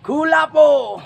Hula po!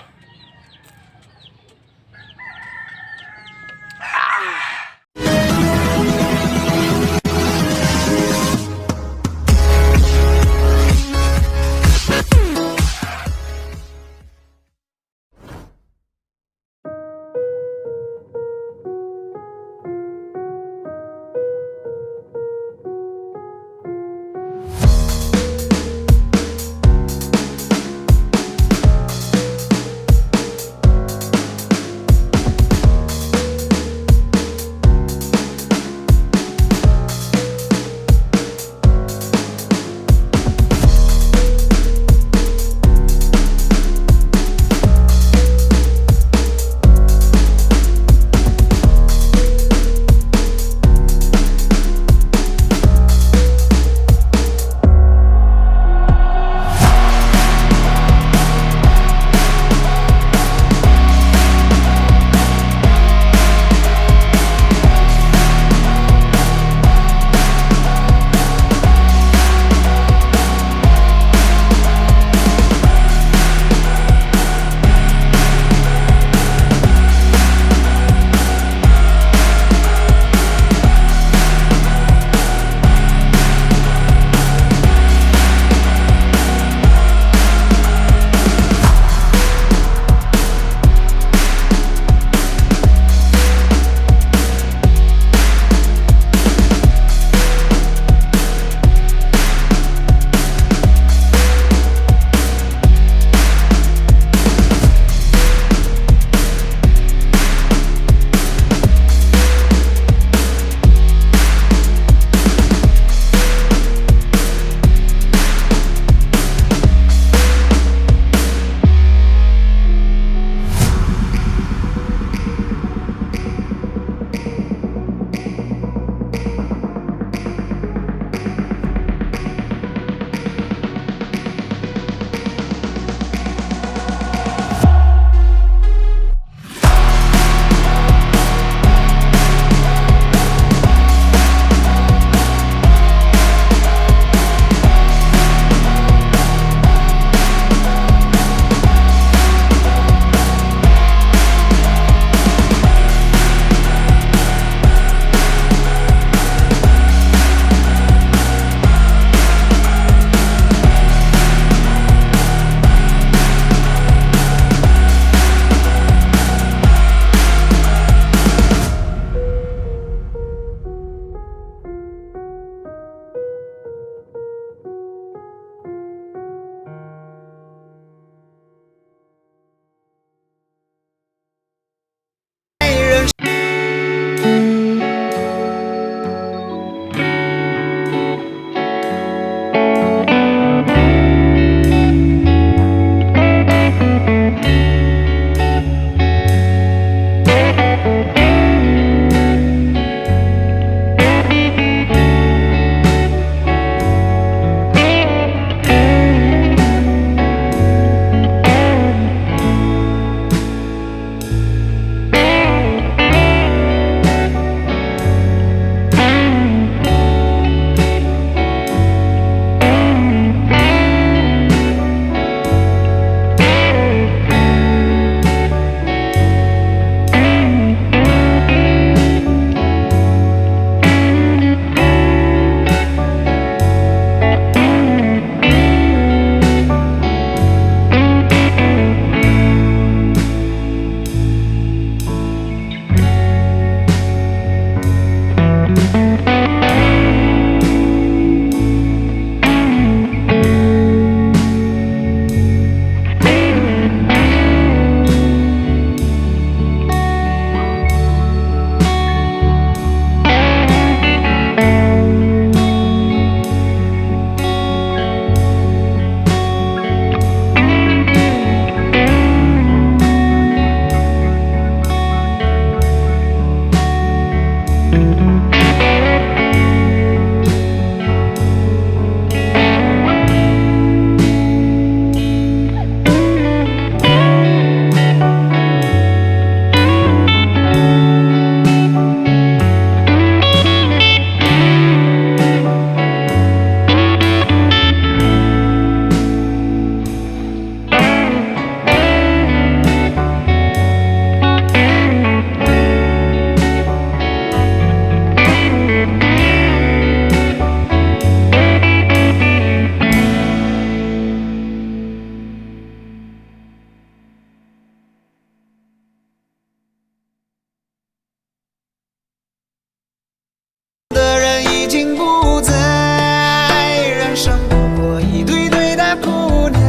经不在，人生不过一堆堆的姑娘。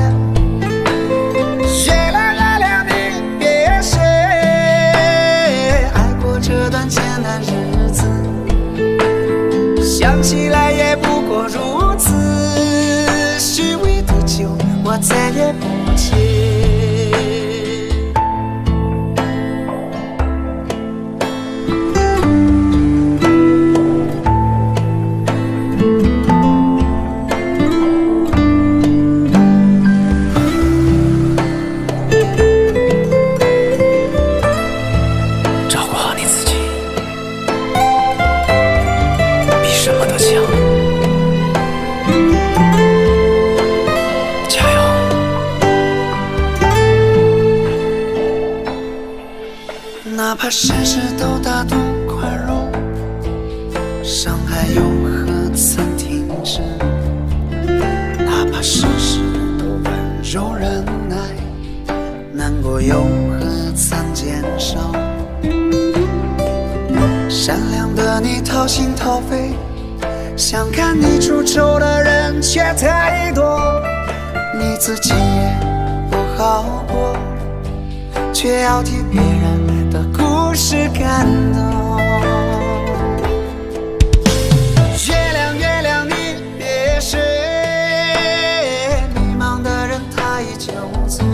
月亮月亮你别睡，爱过这段艰难日子，想起来也不过如此，虚伪的酒我再也不接。哪怕世事都大度宽容，伤害又何曾停止？哪怕世事都温柔忍耐，难过又何曾减少？善良的你掏心掏肺，想看你出丑的人却太多，你自己也不好过，却要替别人的故事感动。月亮月亮你别睡，迷茫的人他已酒醉，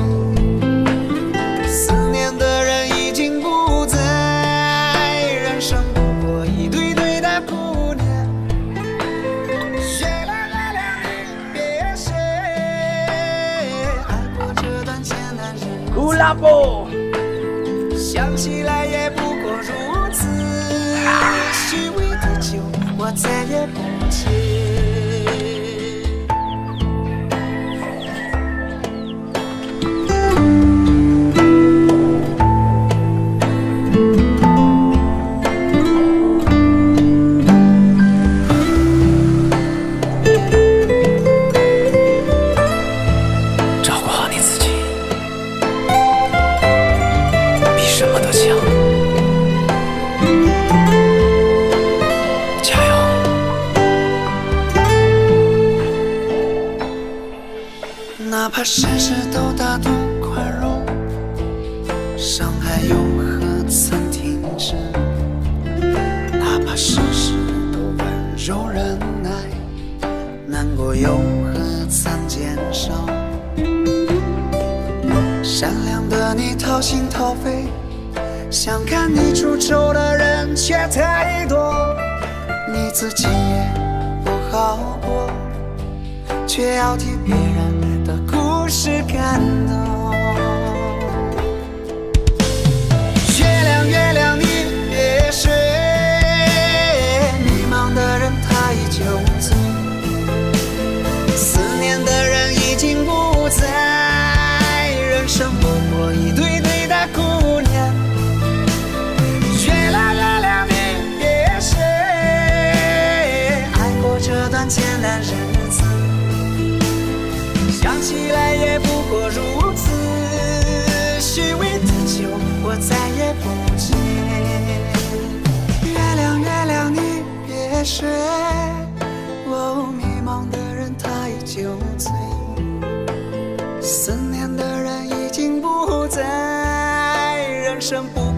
思念的人已经不在，人生不过一堆堆的姑娘。月亮月亮你别睡，爱过这段艰难日子，想起来也不过如此，虚伪的酒我再也不接。哪怕世事都大度宽容，伤害又何曾停止？哪怕世事都温柔忍耐，难过又何曾减少？善良的你掏心掏肺，想看你出丑的人却太多，你自己也不好过，却要替别人的故事感动。月亮月亮你别睡，迷茫的人他已酒醉，思念的人已经不在，人生不过一堆堆的姑娘。月亮月亮你别睡，爱过这段艰难日子，想起来也不过如此，虚伪的酒我再也不接。月亮月亮你别睡，迷茫的人他已酒醉，思念的人已经不在，人生不